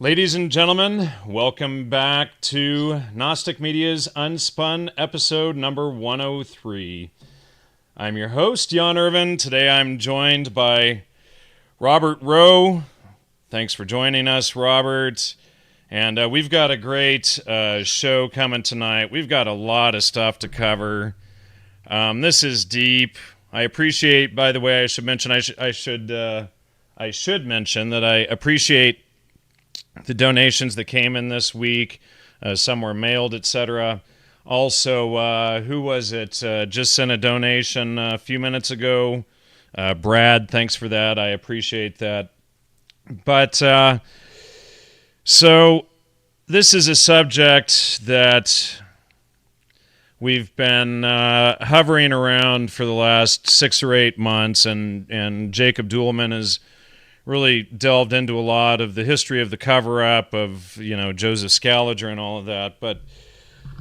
Ladies and gentlemen, welcome back to Gnostic Media's UnSpun episode number 103. I'm your host, Jan Irvin. Today I'm joined by Robert Rowe. Thanks for joining us, Robert. And we've got a great show coming tonight. We've got a lot of stuff to cover. This is deep. I appreciate, by the way, I should mention that I appreciate the donations that came in this week. Some were mailed, etc. Also, who was it? Just sent a donation a few minutes ago. Brad, thanks for that. I appreciate that. But, so, this is a subject that we've been hovering around for the last 6 or 8 months, and Jacob Duhlman has really delved into a lot of the history of the cover-up of, Joseph Scaliger and all of that. But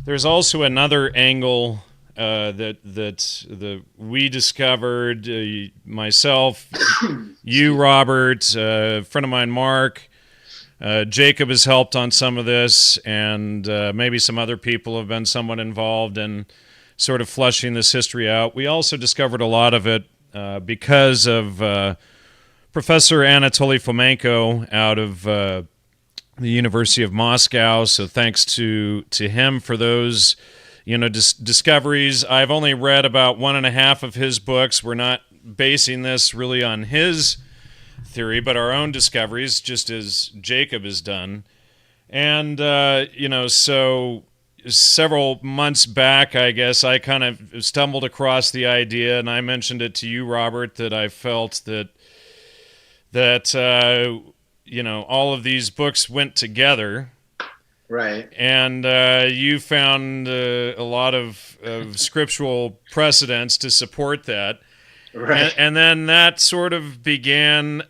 there's also another angle that we discovered, myself, you, Robert, a friend of mine, Mark. Jacob has helped on some of this, and maybe some other people have been somewhat involved in sort of fleshing this history out. We also discovered a lot of it because of Professor Anatoly Fomenko out of the University of Moscow. So thanks to him for those, discoveries. I've only read about 1.5 of his books. We're not basing this really on his theory, but our own discoveries, just as Jacob has done. And, so several months back, I guess, I kind of stumbled across the idea, and I mentioned it to you, Robert, that I felt that all of these books went together. Right. And you found a lot of scriptural precedents to support that. Right. And then that sort of began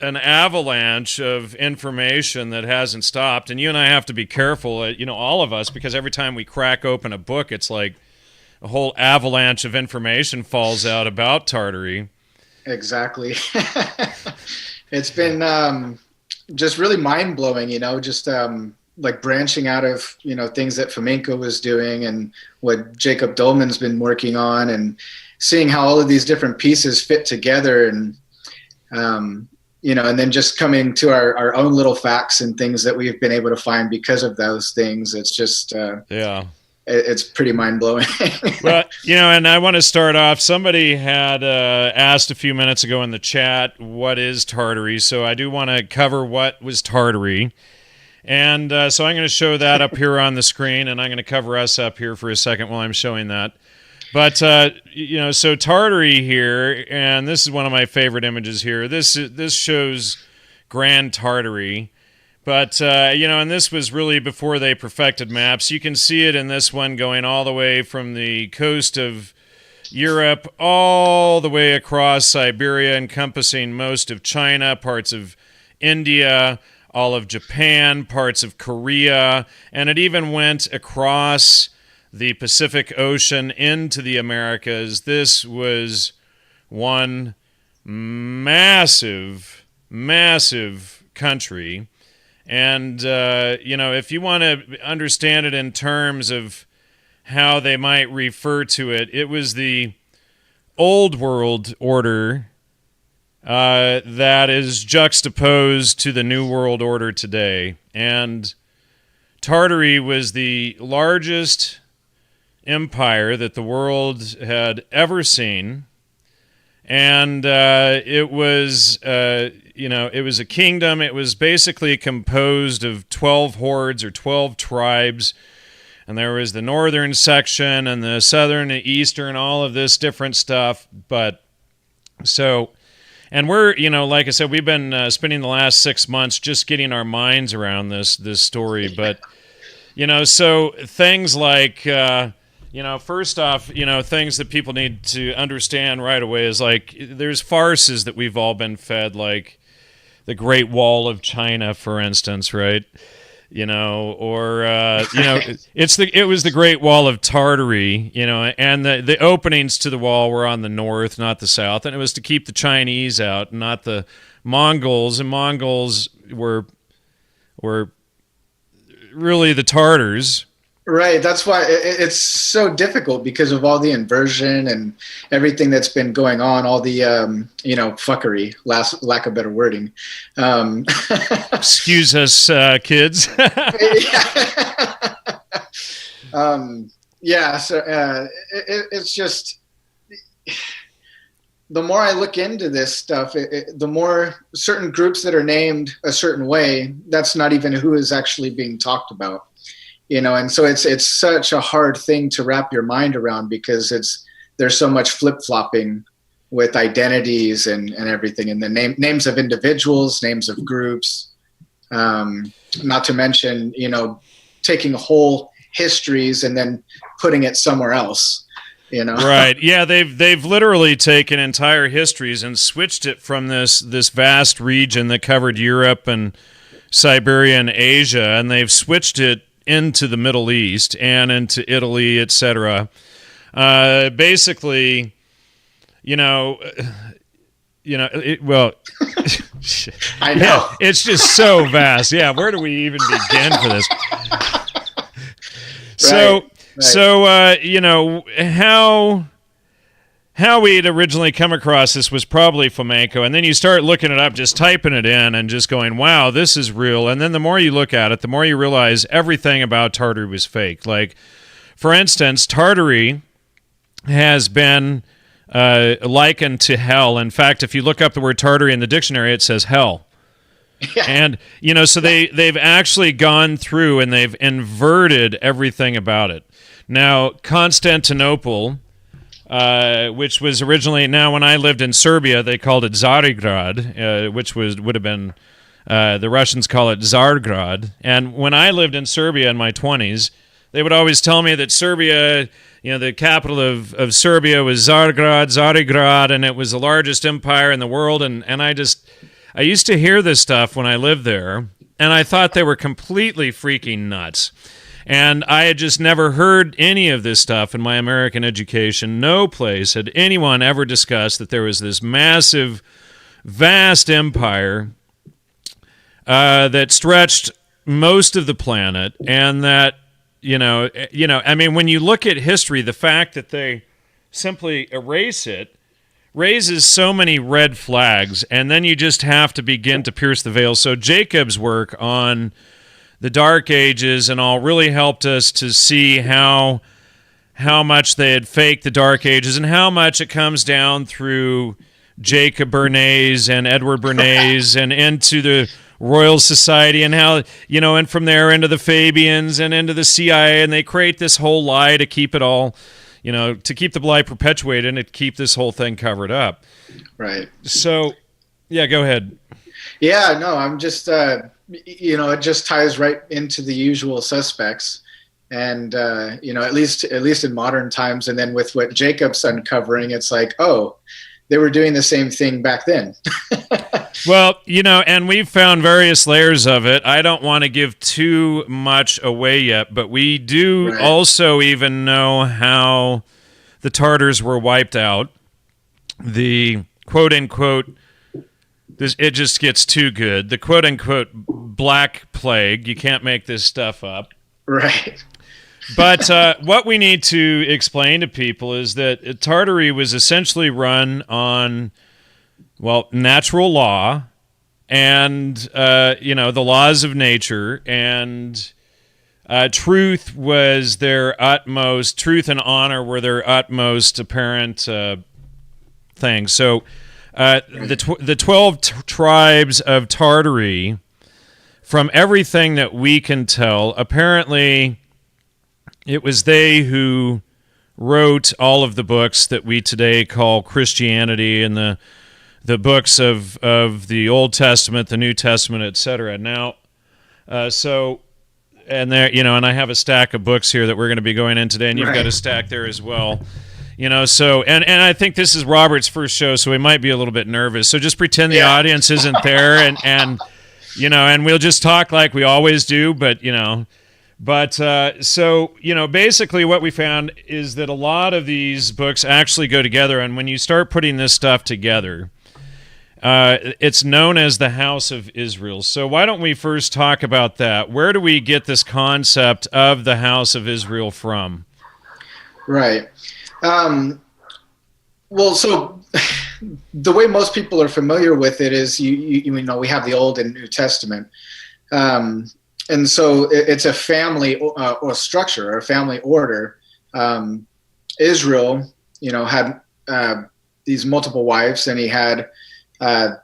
an avalanche of information that hasn't stopped. And you and I have to be careful, all of us, because every time we crack open a book, it's like a whole avalanche of information falls out about Tartary. Exactly. It's been just really mind-blowing, just like branching out of, things that Fomenko was doing and what Jacob Duhlman's been working on, and seeing how all of these different pieces fit together, and, and then just coming to our own little facts and things that we've been able to find because of those things. It's just, it's pretty mind-blowing. Well, and I want to start off. Somebody had asked a few minutes ago in the chat, what is Tartary? So I do want to cover what was Tartary. And so I'm going to show that up here on the screen, and I'm going to cover us up here for a second while I'm showing that. But, so Tartary here, and this is one of my favorite images here. This shows Grand Tartary. But, and this was really before they perfected maps. You can see it in this one going all the way from the coast of Europe all the way across Siberia, encompassing most of China, parts of India, all of Japan, parts of Korea, and it even went across the Pacific Ocean into the Americas. This was one massive, massive country. And, if you want to understand it in terms of how they might refer to it, it was the Old World Order that is juxtaposed to the New World Order today. And Tartary was the largest empire that the world had ever seen. And it was it was a kingdom. It was basically composed of 12 hordes or 12 tribes. And there was the northern section and the southern and eastern, all of this different stuff. But so, and we're, like I said, we've been spending the last 6 months just getting our minds around this story. But, so things like, first off, things that people need to understand right away is like there's farces that we've all been fed, like the Great Wall of China, for instance, right? It was the Great Wall of Tartary, and the openings to the wall were on the north, not the south, and it was to keep the Chinese out, not the Mongols. And Mongols were or really the Tartars. Right. That's why it's so difficult, because of all the inversion and everything that's been going on, all the, fuckery, lack of better wording. Excuse us, kids. It's just, the more I look into this stuff, the more certain groups that are named a certain way, that's not even who is actually being talked about. And so it's such a hard thing to wrap your mind around, because there's so much flip-flopping with identities and everything, and the names of individuals, names of groups, not to mention, taking whole histories and then putting it somewhere else. Right. Yeah, they've literally taken entire histories and switched it from this vast region that covered Europe and Siberia and Asia, and they've switched it into the Middle East and into Italy, etc. Basically, I know. Yeah, it's just so vast. Yeah, where do we even begin for this? So how we'd originally come across this was probably flamenco, and then you start looking it up, just typing it in and just going, wow, this is real. And then the more you look at it, the more you realize everything about Tartary was fake. Like, for instance, Tartary has been likened to hell. In fact, if you look up the word Tartary in the dictionary, it says hell. Yeah. And, so they've actually gone through and they've inverted everything about it. Now, Constantinople, which was originally, now when I lived in Serbia, they called it Zarigrad, which would have been, the Russians call it Tsargrad. And when I lived in Serbia in my 20s, they would always tell me that Serbia, the capital of Serbia was Zarigrad, and it was the largest empire in the world. And I used to hear this stuff when I lived there, and I thought they were completely freaking nuts. And I had just never heard any of this stuff in my American education. No place had anyone ever discussed that there was this massive, vast empire that stretched most of the planet, and that, I mean, when you look at history, the fact that they simply erase it raises so many red flags, and then you just have to begin to pierce the veil. So Jacob's work on the Dark Ages and all really helped us to see how much they had faked the Dark Ages, and how much it comes down through Jacob Bernays and Edward Bernays and into the Royal Society, and how, and from there into the Fabians and into the CIA, and they create this whole lie to keep it all, to keep the lie perpetuated and to keep this whole thing covered up. Right. So, yeah, go ahead. Yeah, no, I'm just, it just ties right into the usual suspects. And, at least in modern times. And then with what Jacob's uncovering, it's like, oh, they were doing the same thing back then. Well, and we've found various layers of it. I don't want to give too much away yet, but we do also even know how the Tartars were wiped out. The quote-unquote, it just gets too good. The quote-unquote Black Plague. You can't make this stuff up. Right. But what we need to explain to people is that Tartary was essentially run on, natural law and, the laws of nature, and truth was their utmost, truth and honor were their utmost apparent things. So the 12 tribes of Tartary, from everything that we can tell, apparently it was they who wrote all of the books that we today call Christianity, and the books of the Old Testament, the New Testament, etc. Now, and there, and I have a stack of books here that we're going to be going in today, and you've got a stack there as well. So, and I think this is Robert's first show, so he might be a little bit nervous. So just pretend the audience isn't there, and we'll just talk like we always do, but, basically what we found is that a lot of these books actually go together, and when you start putting this stuff together, It's known as the House of Israel. So why don't we first talk about that? Where do we get this concept of the House of Israel from? Right. Well, so the way most people are familiar with it is you know, we have the Old and New Testament, and so it's a family or structure or a family order. Israel, you know, had these multiple wives, and he had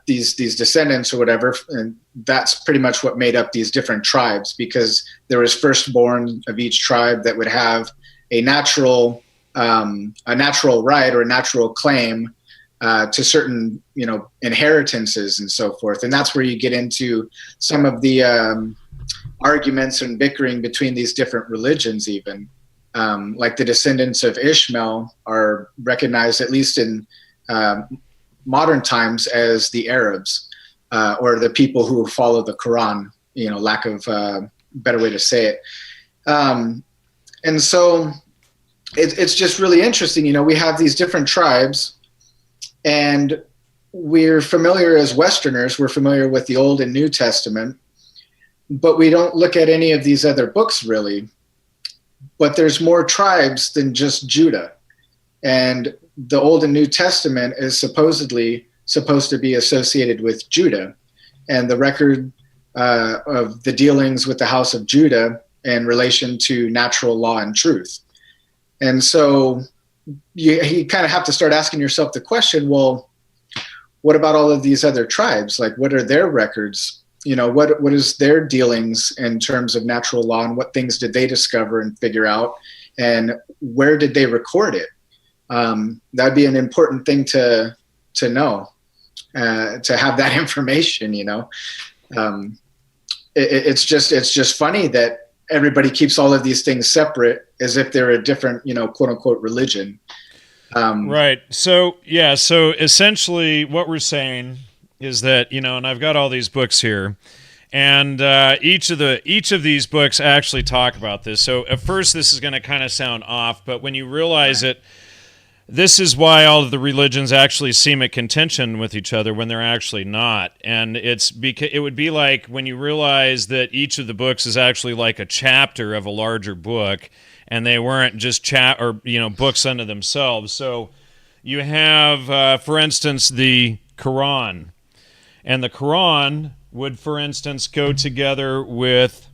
these descendants or whatever, and that's pretty much what made up these different tribes, because there was firstborn of each tribe that would have a natural right or a natural claim to certain, you know, inheritances and so forth. And that's where you get into some of the arguments and bickering between these different religions even. Like the descendants of Ishmael are recognized, at least in modern times, as the Arabs, or the people who follow the Quran, you know, lack of better way to say it. And so it's just really interesting. You know, we have these different tribes, and we're familiar as Westerners, we're familiar with the Old and New Testament, but we don't look at any of these other books really. But there's more tribes than just Judah. And the Old and New Testament is supposedly supposed to be associated with Judah, and the record of the dealings with the house of Judah in relation to natural law and truth. And so you kind of have to start asking yourself the question, well, what about all of these other tribes? Like, what are their records? You know, what is their dealings in terms of natural law, and what things did they discover and figure out, and where did they record it? That'd be an important thing to know, to have that information. You know, it's just funny that everybody keeps all of these things separate as if they're a different, you know, quote unquote religion. Right. So yeah. So essentially, what we're saying is that, you know, and I've got all these books here, and each of these books actually talk about this. So at first, this is going to kind of sound off, but when you realize it, this is why all of the religions actually seem at contention with each other when they're actually not. And it's because it would be like when you realize that each of the books is actually like a chapter of a larger book, and they weren't just books unto themselves. So you have, for instance, the Quran. And the Quran would, for instance, go together with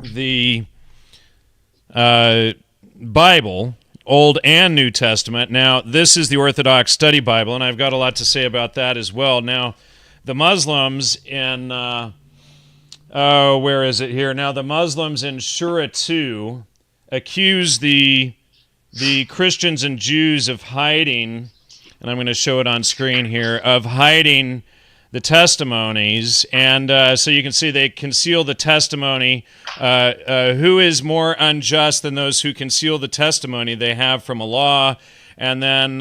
the Bible, Old and New Testament. Now, this is the Orthodox Study Bible, and I've got a lot to say about that as well. Now, the Muslims in, where is it here? Now, the Muslims in Shura 2 accuse the Christians and Jews of hiding, and I'm going to show it on screen here, of hiding the testimonies, and so you can see they conceal the testimony. Who is more unjust than those who conceal the testimony they have from Allah? And then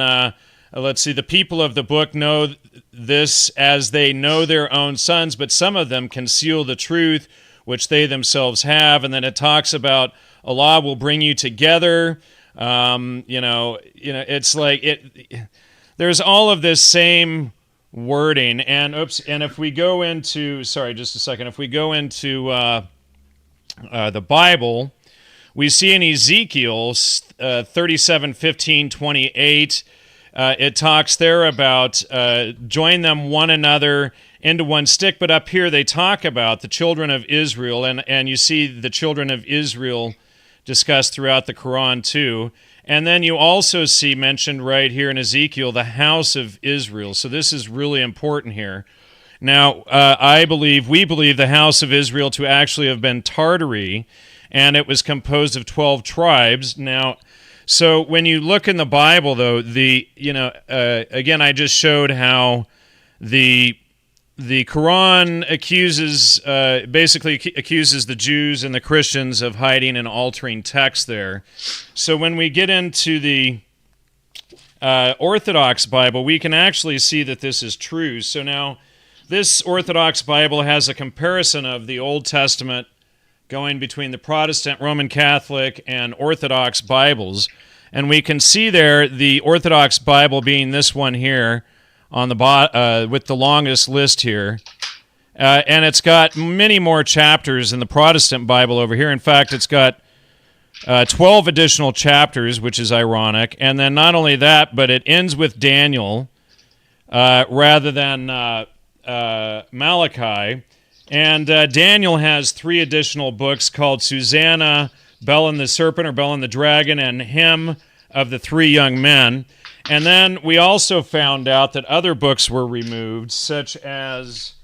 let's see, the people of the book know this as they know their own sons, but some of them conceal the truth which they themselves have. And then it talks about Allah will bring you together. It's like it. There's all of this same wording, and if we go into, if we go into the Bible, we see in Ezekiel 37:15-28, it talks there about join them one another into one stick, but up here they talk about the children of Israel, and you see the children of Israel discussed throughout the Quran too. And then you also see mentioned right here in Ezekiel the house of Israel. So this is really important here. Now, we believe the house of Israel to actually have been Tartary, and it was composed of 12 tribes. Now, so when you look in the Bible, though, again, I just showed how the Quran basically accuses the Jews and the Christians of hiding and altering text there. So when we get into the Orthodox Bible, we can actually see that this is true. So now this Orthodox Bible has a comparison of the Old Testament going between the Protestant, Roman Catholic, and Orthodox Bibles. And we can see there the Orthodox Bible being this one here on the with the longest list here. And it's got many more chapters than the Protestant Bible over here. In fact, it's got 12 additional chapters, which is ironic. And then not only that, but it ends with Daniel rather than Malachi. And Daniel has 3 additional books called Susanna, Bel and the Serpent, or Bel and the Dragon, and Hymn of the 3 Young Men. And then we also found out that other books were removed, such as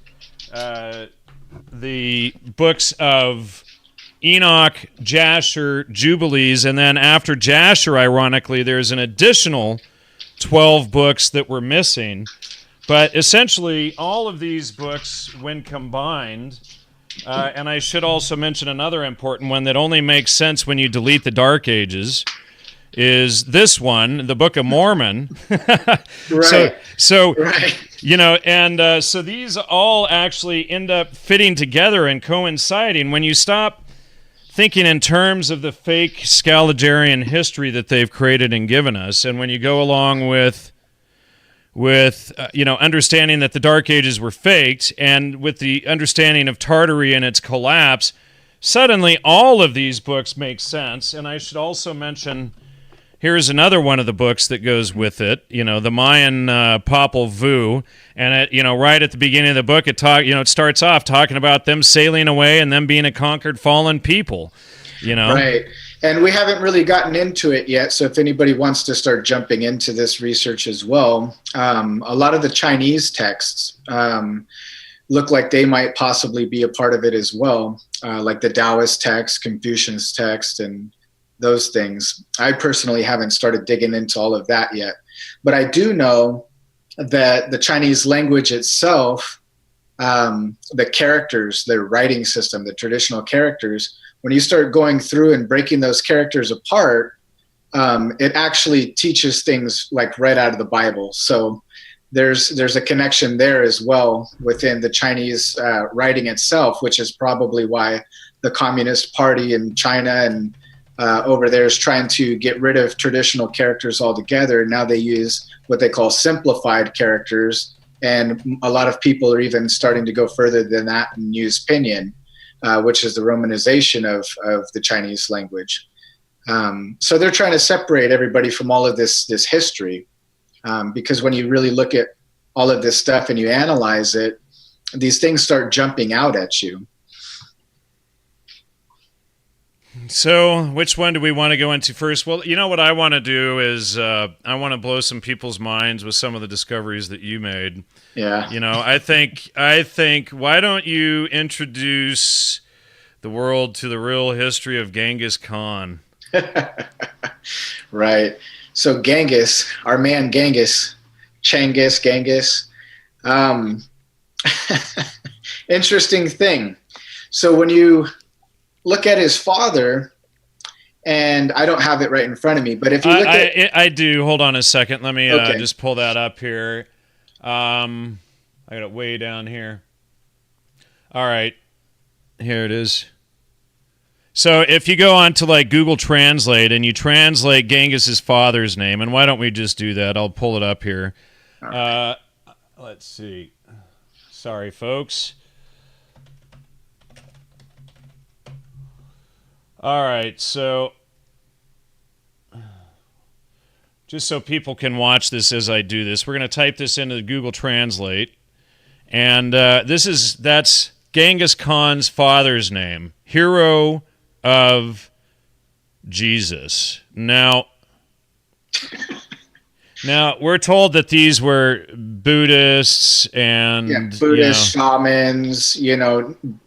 the books of Enoch, Jasher, Jubilees, and then after Jasher, ironically, there's an additional 12 books that were missing. But essentially, all of these books, when combined, and I should also mention another important one that only makes sense when you delete the Dark Ages, is this one, the Book of Mormon. Right. So right. you know, and so these all actually end up fitting together and coinciding. When you stop thinking in terms of the fake Scaligerian history that they've created and given us, and when you go along with understanding that the Dark Ages were faked, and with the understanding of Tartary and its collapse, suddenly all of these books make sense. And I should also mention, here's another one of the books that goes with it, the Mayan Popol Vuh, and right at the beginning of the book, it starts off talking about them sailing away and them being a conquered fallen people, Right. And we haven't really gotten into it yet, so if anybody wants to start jumping into this research as well, a lot of the Chinese texts look like they might possibly be a part of it as well, like the Taoist text, Confucian's text, and those things. I personally haven't started digging into all of that yet, but I do know that the Chinese language itself, the characters, their writing system, the traditional characters, when you start going through and breaking those characters apart, it actually teaches things like right out of the Bible. So there's a connection there as well within the Chinese writing itself, which is probably why the Communist Party in China and over there is trying to get rid of traditional characters altogether. Now they use what they call simplified characters, and a lot of people are even starting to go further than that and use pinyin, which is the romanization of the Chinese language. So they're trying to separate everybody from all of this history, because when you really look at all of this stuff and you analyze it, these things start jumping out at you. So which one do we want to go into first? Well, what I want to do is I want to blow some people's minds with some of the discoveries that you made. Yeah. I think why don't you introduce the world to the real history of Genghis Khan? Right. So Genghis, our man Genghis, Genghis. Interesting thing. So when you look at his father, and I don't have it right in front of me, but if you look I do. Hold on a second. Let me Okay. just pull that up here. I got it way down here. All right. Here it is. So if you go on to like Google Translate and you translate Genghis's father's name, and why don't we just do that? I'll pull it up here. Let's see. Sorry, folks. All right, so just so people can watch this as I do this, we're going to type this into Google Translate, and that's Genghis Khan's father's name, hero of Jesus. Now we're told that these were Buddhists and Buddhist shamans.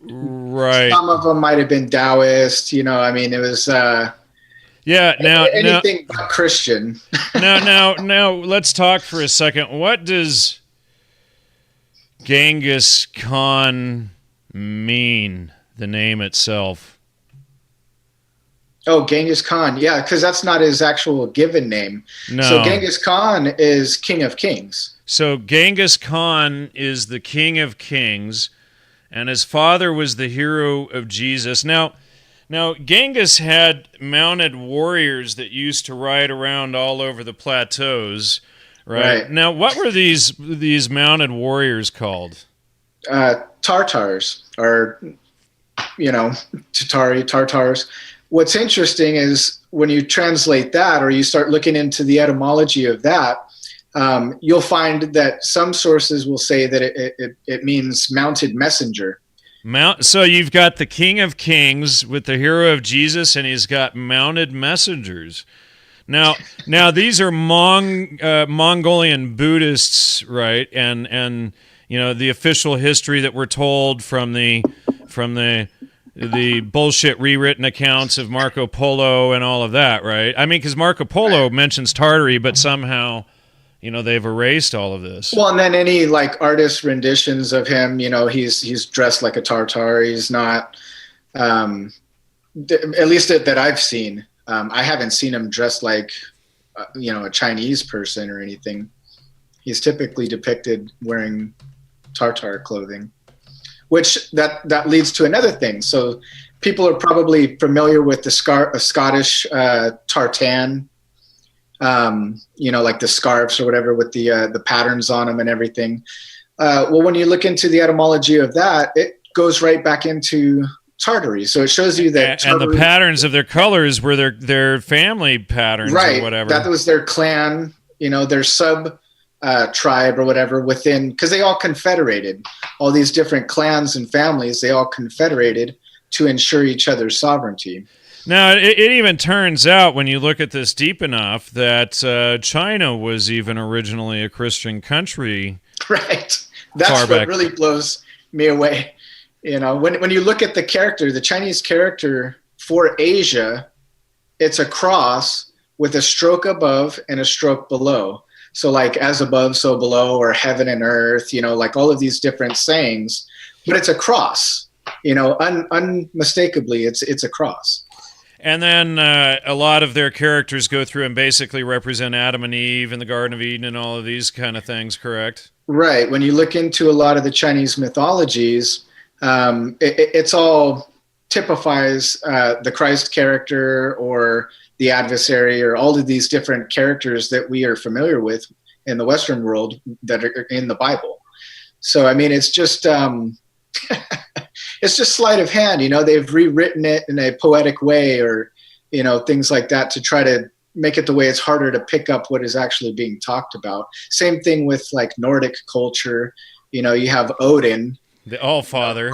Right. Some of them might have been Taoist. It was anything but Christian. Now, let's talk for a second. What does Genghis Khan mean? The name itself. Oh, Genghis Khan. Yeah, because that's not his actual given name. No. So Genghis Khan is King of Kings. So Genghis Khan is the King of Kings, and his father was the hero of Jesus. Now Genghis had mounted warriors that used to ride around all over the plateaus, Right. Now, what were these mounted warriors called? Tartars, or Tartars. What's interesting is when you translate that, or you start looking into the etymology of that, you'll find that some sources will say that it means mounted messenger. So you've got the King of Kings with the hero of Jesus, and he's got mounted messengers. Now these are Mongolian Buddhists, right? And the official history that we're told from the bullshit rewritten accounts of Marco Polo and all of that, right? I mean, because Marco Polo mentions Tartary, but somehow, they've erased all of this. Well, and then any artist renditions of him, he's dressed like a Tartar. He's not, at least that I've seen. I haven't seen him dressed like, a Chinese person or anything. He's typically depicted wearing Tartar clothing, which that leads to another thing. So people are probably familiar with the Scottish tartan, like the scarves or whatever with the patterns on them and everything. Well, when you look into the etymology of that, it goes right back into Tartary. So it shows you that and the patterns of their colors were their family patterns, right, or whatever. That was their clan, their sub tribe or whatever within, because they all confederated. All these different clans and families, they all confederated to ensure each other's sovereignty. Now, it even turns out, when you look at this deep enough, that China was even originally a Christian country. Right. That's what really blows me away. When you look at the Chinese character for Asia, it's a cross with a stroke above and a stroke below. So as above, so below, or heaven and earth, all of these different sayings, but it's a cross, unmistakably, it's a cross. And then a lot of their characters go through and basically represent Adam and Eve in the Garden of Eden and all of these kind of things, correct? Right. When you look into a lot of the Chinese mythologies, it's all typifies the Christ character or the adversary, or all of these different characters that we are familiar with in the Western world that are in the Bible. So, I mean, it's just it's just sleight of hand. They've rewritten it in a poetic way, or things like that, to try to make it the way it's harder to pick up what is actually being talked about. Same thing with Nordic culture. You have Odin, the All-Father.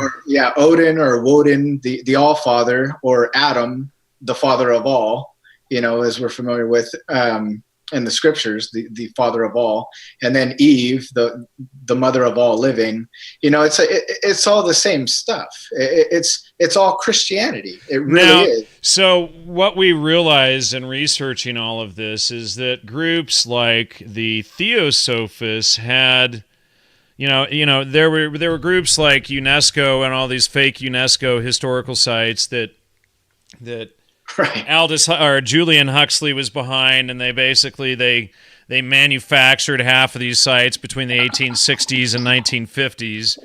Odin or Woden, the All-Father, or Adam, the father of all, as we're familiar with in the scriptures, the father of all. And then Eve, the mother of all living. It's all the same stuff. It's all Christianity. It really is. So what we realize in researching all of this is that groups like the Theosophists had... there were groups like UNESCO and all these fake UNESCO historical sites that right. Aldous or Julian Huxley was behind, and they manufactured half of these sites between the 1860s and 1950s,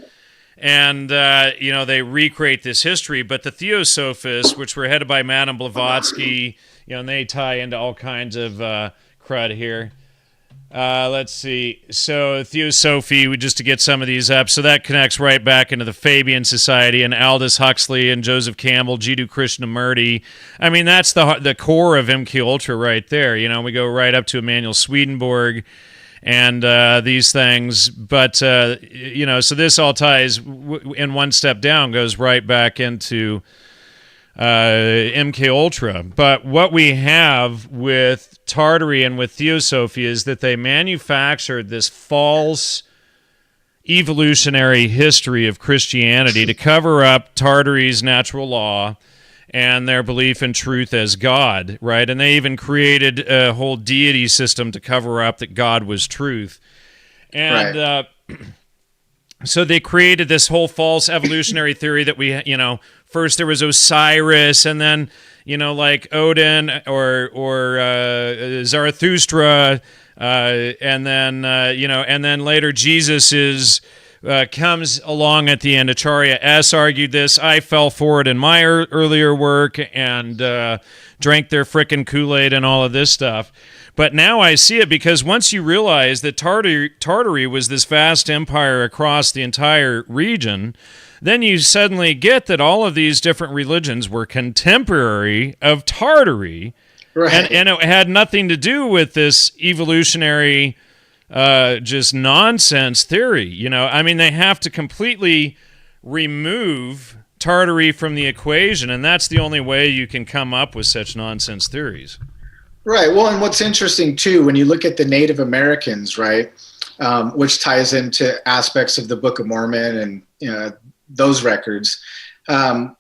and they recreate this history. But the Theosophists, which were headed by Madame Blavatsky, and they tie into all kinds of crud here. Let's see. So Theosophy, just to get some of these up. So that connects right back into the Fabian Society and Aldous Huxley and Joseph Campbell, Jiddu Krishnamurti. I mean, that's the core of MK Ultra right there. We go right up to Emanuel Swedenborg and these things. But, so this all ties in one step down, goes right back into MK Ultra. But what we have with Tartary and with Theosophy is that they manufactured this false evolutionary history of Christianity to cover up Tartary's natural law and their belief in truth as God, right? And they even created a whole deity system to cover up that God was truth. And right. So they created this whole false evolutionary theory that we, first there was Osiris, and then, Odin or Zarathustra, and then, and then later Jesus is comes along at the end. Acharya S. argued this. I fell for it in my earlier work and drank their frickin' Kool-Aid and all of this stuff. But now I see it, because once you realize that Tartary was this vast empire across the entire region, then you suddenly get that all of these different religions were contemporary of Tartary, right. and it had nothing to do with this evolutionary just nonsense theory. You know, I mean, they have to completely remove Tartary from the equation, and that's the only way you can come up with such nonsense theories. Right. Well, and what's interesting too, when you look at the Native Americans, right, which ties into aspects of the Book of Mormon and those records.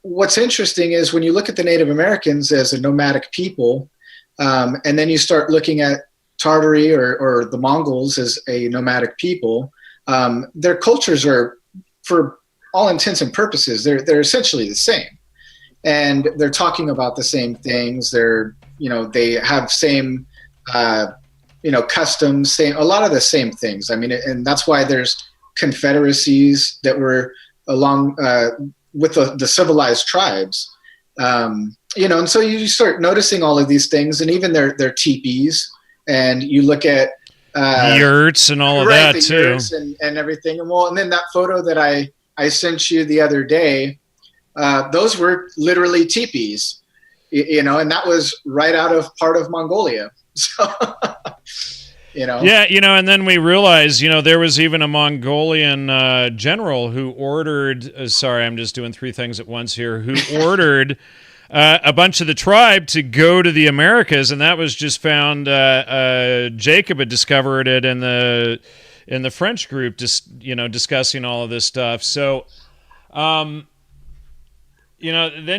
What's interesting is when you look at the Native Americans as a nomadic people, and then you start looking at Tartary or the Mongols as a nomadic people, their cultures are, for all intents and purposes, they're essentially the same, and they're talking about the same things. They have same customs, a lot of the same things. I mean, and that's why there's confederacies that were along with the civilized tribes. And so you start noticing all of these things, and even their teepees. And you look at yurts and all of that too, and everything. And then that photo that I sent you the other day, those were literally teepees, and that was right out of part of Mongolia. So, Yeah, and then we realized, there was even a Mongolian general who ordered. Sorry, I'm just doing three things at once here. Who ordered a bunch of the tribe to go to the Americas, and that was just found. Jacob had discovered it in the French group, just discussing all of this stuff. So, then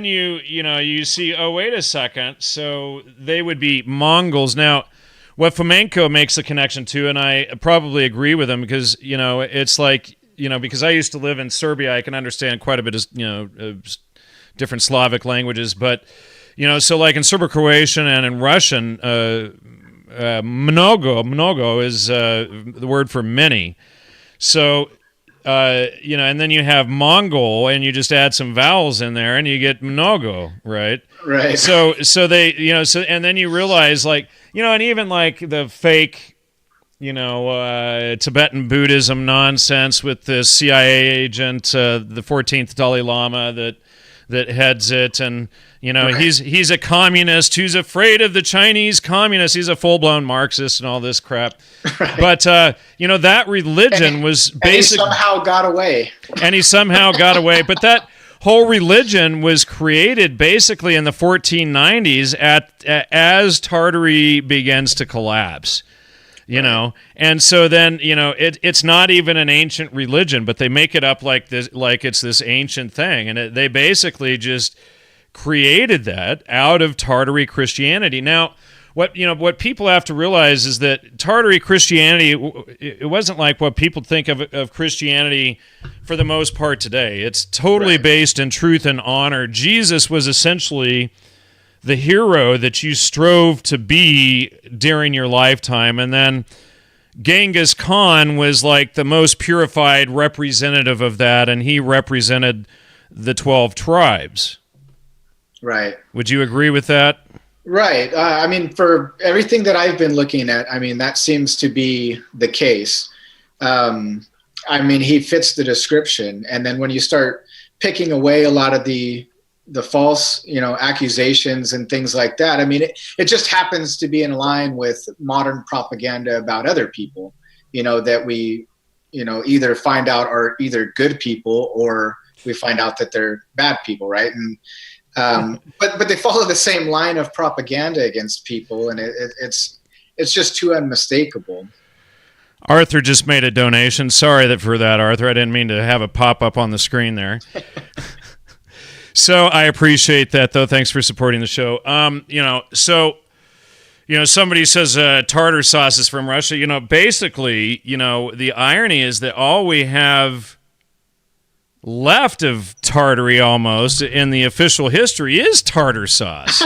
you see. Oh, wait a second. So they would be Mongols now. What Fomenko makes a connection to, and I probably agree with him, because it's like because I used to live in Serbia, I can understand quite a bit of different Slavic languages, but so like in Serbo-Croatian and in Russian, mnogo is the word for many. So and then you have Mongol, and you just add some vowels in there, and you get mnogo, right? Right. So they and then you realize, like, and even like the fake Tibetan Buddhism nonsense with the CIA agent, the 14th Dalai Lama that heads it, and right. he's a communist who's afraid of the Chinese communists. He's a full-blown Marxist and all this crap. Right. But that religion was basically, he somehow got away. And he somehow got away. But that whole religion was created basically in the 1490s as Tartary begins to collapse. And so then it's not even an ancient religion, but they make it up like this, like it's this ancient thing, and they basically just created that out of Tartary Christianity. Now, what people have to realize is that Tartary Christianity, it wasn't like what people think of Christianity for the most part today. It's totally right. Based in truth and honor. Jesus was essentially the hero that you strove to be during your lifetime, and then Genghis Khan was like the most purified representative of that, and he represented the 12 tribes. Right. Would you agree with that? Right. I mean, for everything that I've been looking at, I mean, that seems to be the case. I mean, he fits the description, and then when you start picking away a lot of the false, accusations and things like that. I mean, it just happens to be in line with modern propaganda about other people, that we, either find out are either good people or we find out that they're bad people, right? And but they follow the same line of propaganda against people, and it's just too unmistakable. Arthur just made a donation. Sorry for that, Arthur. I didn't mean to have it pop up on the screen there. So I appreciate that, though. Thanks for supporting the show. Somebody says tartar sauce is from Russia. Basically, the irony is that all we have left of Tartary almost in the official history is tartar sauce.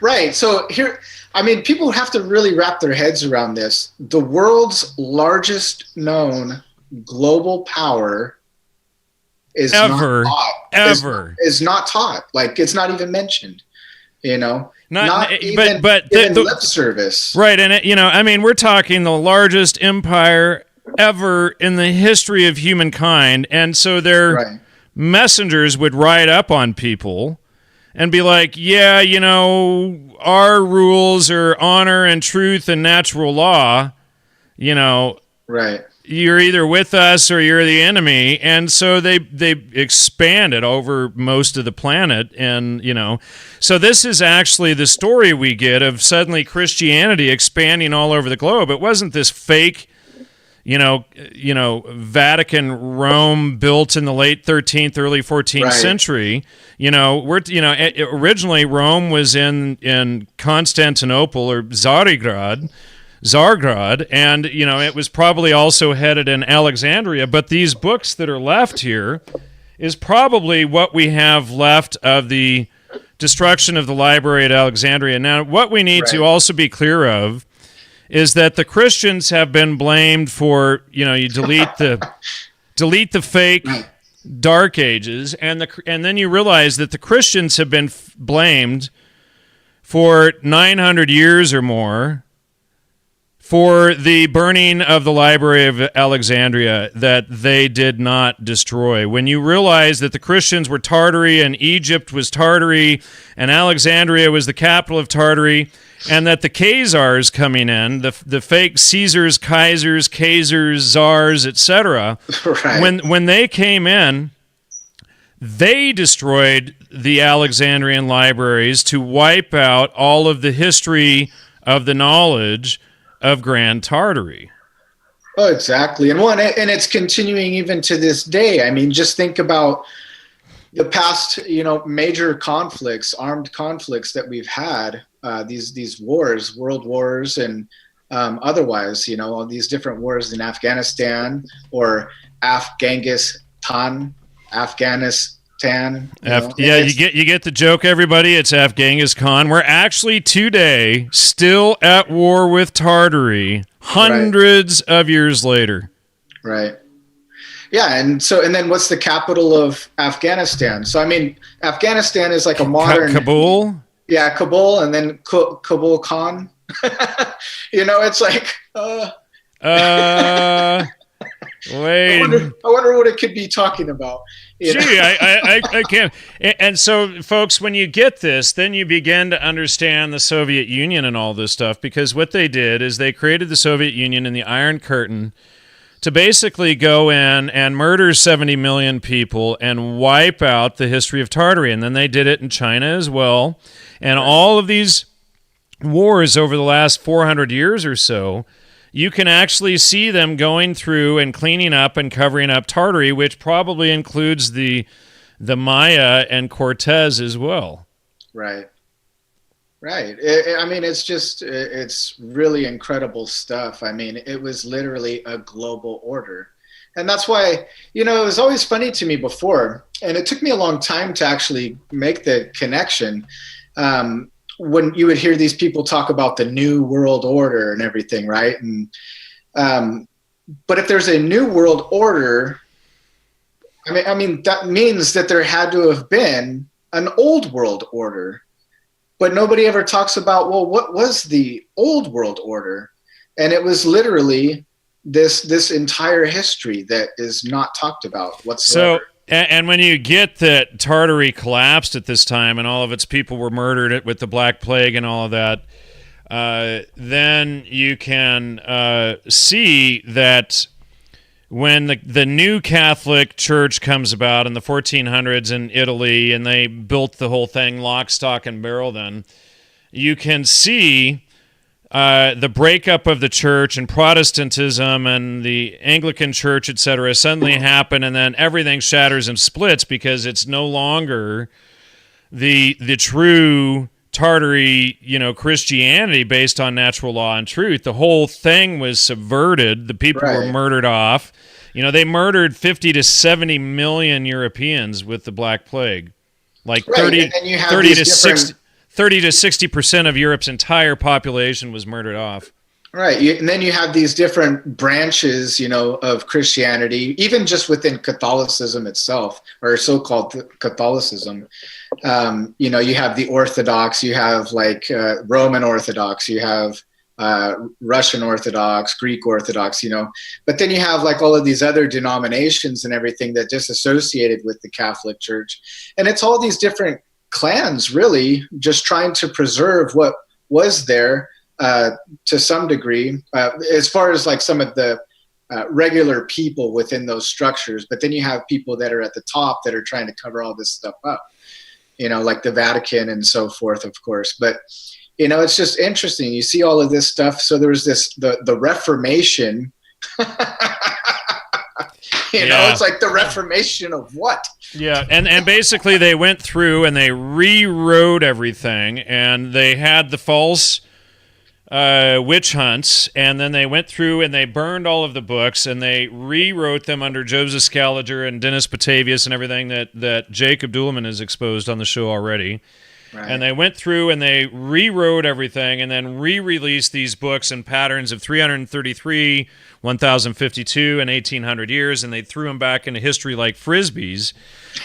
Right. So here, I mean, people have to really wrap their heads around this. The world's largest known global power is Ever. not taught. Ever. Is not taught. Like, it's not even mentioned. Not even but given lip service. Right, and I mean, we're talking the largest empire ever in the history of humankind, and so their messengers would ride up on people and be like, yeah, our rules are honor and truth and natural law, Right. You're either with us or you're the enemy. And so they expanded over most of the planet. And, so this is actually the story we get of suddenly Christianity expanding all over the globe. It wasn't this fake, Vatican Rome built in the late 13th, early 14th century. Originally Rome was in Constantinople or Zargrad, and it was probably also headed in Alexandria, but these books that are left here is probably what we have left of the destruction of the library at Alexandria. Now, what we need to also be clear of is that the Christians have been blamed for, you delete the fake Dark Ages, and then you realize that the Christians have been blamed for 900 years or more for the burning of the Library of Alexandria that they did not destroy. When you realize that the Christians were Tartary and Egypt was Tartary and Alexandria was the capital of Tartary, and that the Khazars coming in, the fake Caesars, Kaisers, Czars, etc., when they came in, they destroyed the Alexandrian libraries to wipe out all of the history of the knowledge of Grand Tartary. Oh, exactly. And it's continuing even to this day. I mean, just think about the past, major conflicts, armed conflicts that we've had, these wars, world wars, and otherwise, all these different wars in Afghanistan or Afghanistan. You get the joke, everybody. It's Afghanistan. We're actually today still at war with Tartary, hundreds of years later. Right. Yeah, and then what's the capital of Afghanistan? So I mean, Afghanistan is like a modern Kabul. Yeah, Kabul, and then Kabul Khan. It's like. Wait. I wonder what it could be talking about. Gee, I can't. And so, folks, when you get this, then you begin to understand the Soviet Union and all this stuff, because what they did is they created the Soviet Union and the Iron Curtain to basically go in and murder 70 million people and wipe out the history of Tartary. And then they did it in China as well. And all of these wars over the last 400 years or so, you can actually see them going through and cleaning up and covering up Tartary, which probably includes the Maya and Cortez as well. Right. I mean, it's really incredible stuff. I mean, it was literally a global order. And that's why, it was always funny to me before, and it took me a long time to actually make the connection. When you would hear these people talk about the New World Order and everything, right? And but if there's a New World Order, I mean that means that there had to have been an Old World Order. But nobody ever talks about, well, what was the Old World Order? And it was literally this entire history that is not talked about whatsoever. So, and when you get that Tartary collapsed at this time and all of its people were murdered with the Black Plague and all of that, then you can see that when the new Catholic Church comes about in the 1400s in Italy, and they built the whole thing lock, stock, and barrel, then you can see the breakup of the church and Protestantism and the Anglican Church, etc., suddenly happen, and then everything shatters and splits because it's no longer the true Tartary, Christianity based on natural law and truth. The whole thing was subverted. The people were murdered off. They murdered 50 to 70 million Europeans with the Black Plague. Like 30 to 60% of Europe's entire population was murdered off. Right. And then you have these different branches, of Christianity, even just within Catholicism itself, or so-called Catholicism. You have the Orthodox, you have like Roman Orthodox, you have Russian Orthodox, Greek Orthodox, but then you have like all of these other denominations and everything that just associated with the Catholic Church. And it's all these different clans really just trying to preserve what was there to some degree, as far as like some of the regular people within those structures. But then you have people that are at the top that are trying to cover all this stuff up, like the Vatican and so forth, of course. But, it's just interesting. You see all of this stuff. So there was the Reformation, it's like the Reformation of what? Yeah, and basically they went through and they rewrote everything, and they had the false witch hunts, and then they went through and they burned all of the books, and they rewrote them under Joseph Scaliger and Dennis Batavius and everything that Jacob Duleman has exposed on the show already. Right. And they went through and they rewrote everything and then re-released these books in patterns of 333, 1052, and 1800 years, and they threw them back into history like frisbees,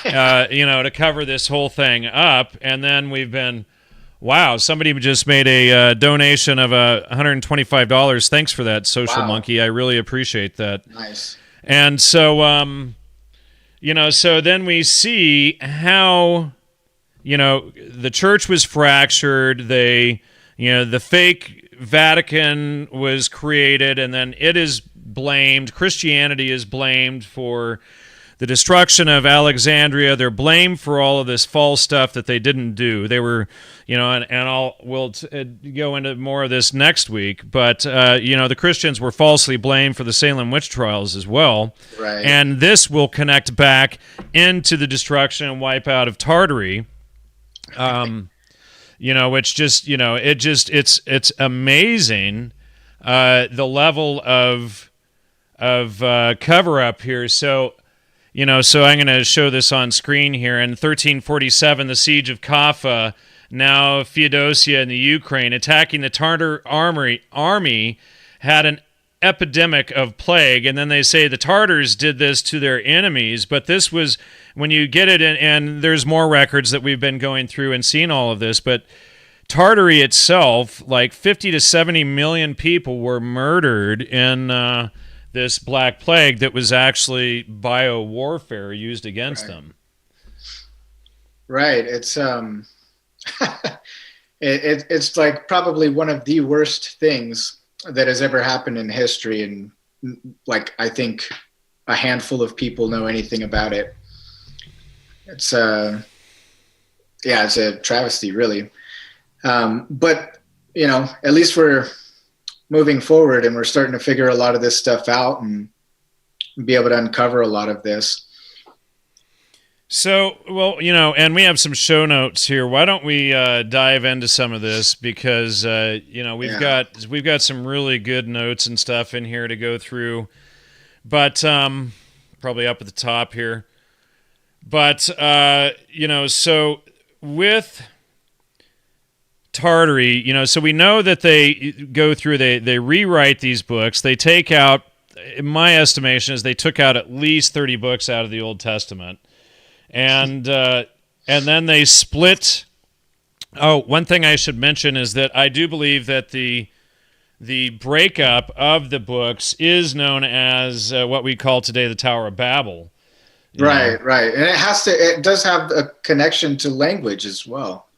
to cover this whole thing up. And then we've been... Wow, somebody just made a donation of $125. Thanks for that, Social Monkey. I really appreciate that. Nice. And so, so then we see how, the church was fractured. The fake Vatican was created, and then it is blamed. Christianity is blamed for the destruction of Alexandria. They're blamed for all of this false stuff that they didn't do. They were, and we'll go into more of this next week. But the Christians were falsely blamed for the Salem witch trials as well. Right. And this will connect back into the destruction and wipeout of Tartary. Which just, it's amazing the level of cover up here. So. So I'm going to show this on screen here. In 1347, the siege of Kaffa, now Feodosia in the Ukraine, attacking the Tartar army, had an epidemic of plague. And then they say the Tartars did this to their enemies. But this was, when you get it, and there's more records that we've been going through and seeing all of this, but Tartary itself, like 50 to 70 million people were murdered in... this Black Plague that was actually bio-warfare used against them. Right. It's it's like probably one of the worst things that has ever happened in history, and like I think a handful of people know anything about it. It's it's a travesty, really. But at least we're moving forward, and we're starting to figure a lot of this stuff out and be able to uncover a lot of this. So, well, and we have some show notes here. Why don't we dive into some of this, because we've got some really good notes and stuff in here to go through. But probably up at the top here. But so with Tartary, so we know that they go through, they rewrite these books. They take out, in my estimation, is they took out at least 30 books out of the Old Testament, and then they split. Oh, one thing I should mention is that I do believe that the breakup of the books is known as what we call today the Tower of Babel. Right, and it does have a connection to language as well.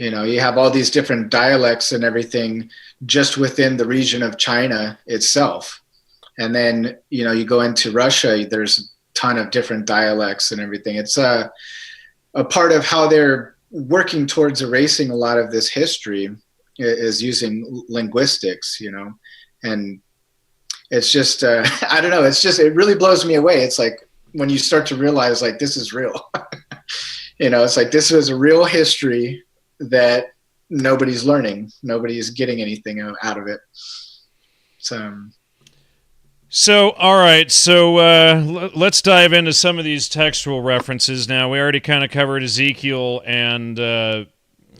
You have all these different dialects and everything just within the region of China itself. And then, you go into Russia, there's a ton of different dialects and everything. It's a part of how they're working towards erasing a lot of this history is using linguistics, and it's just, I don't know. It really blows me away. It's like when you start to realize like, this is real, it's like, this was a real history that nobody's learning. Nobody's getting anything out of it. So all right. So let's dive into some of these textual references now. We already kind of covered Ezekiel and the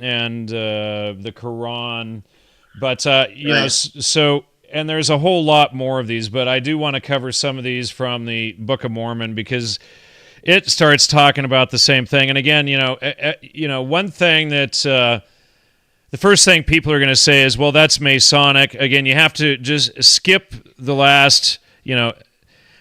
Quran, But so and there's a whole lot more of these, but I do want to cover some of these from the Book of Mormon because it starts talking about the same thing. And again, one thing that the first thing people are going to say is, well, that's Masonic. Again, you have to just skip the last,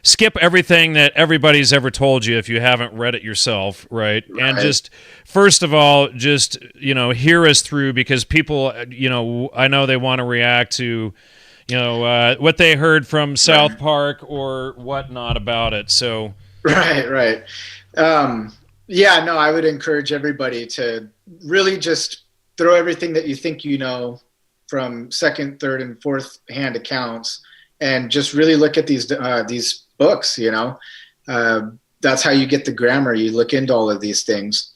skip everything that everybody's ever told you if you haven't read it yourself, right? And just, first of all, just, hear us through, because people, I know they want to react to, what they heard from South Park or whatnot about it. So. Right. I would encourage everybody to really just throw everything that you think you know from second, third, and fourth hand accounts, and just really look at these books. That's how you get the grammar. You look into all of these things.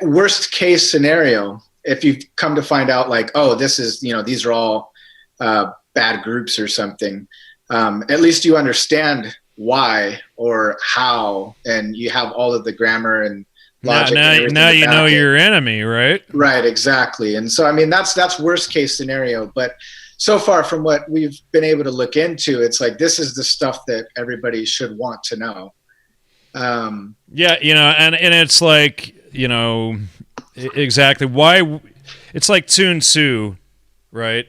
Worst case scenario, if you come to find out like, oh, this is, these are all bad groups or something, at least you understand why or how, and you have all of the grammar and logic. Now you know your enemy, right? Right, exactly. And so, I mean, that's worst case scenario. But so far from what we've been able to look into, it's like, this is the stuff that everybody should want to know. And it's like, exactly why it's like Sun Tzu, right?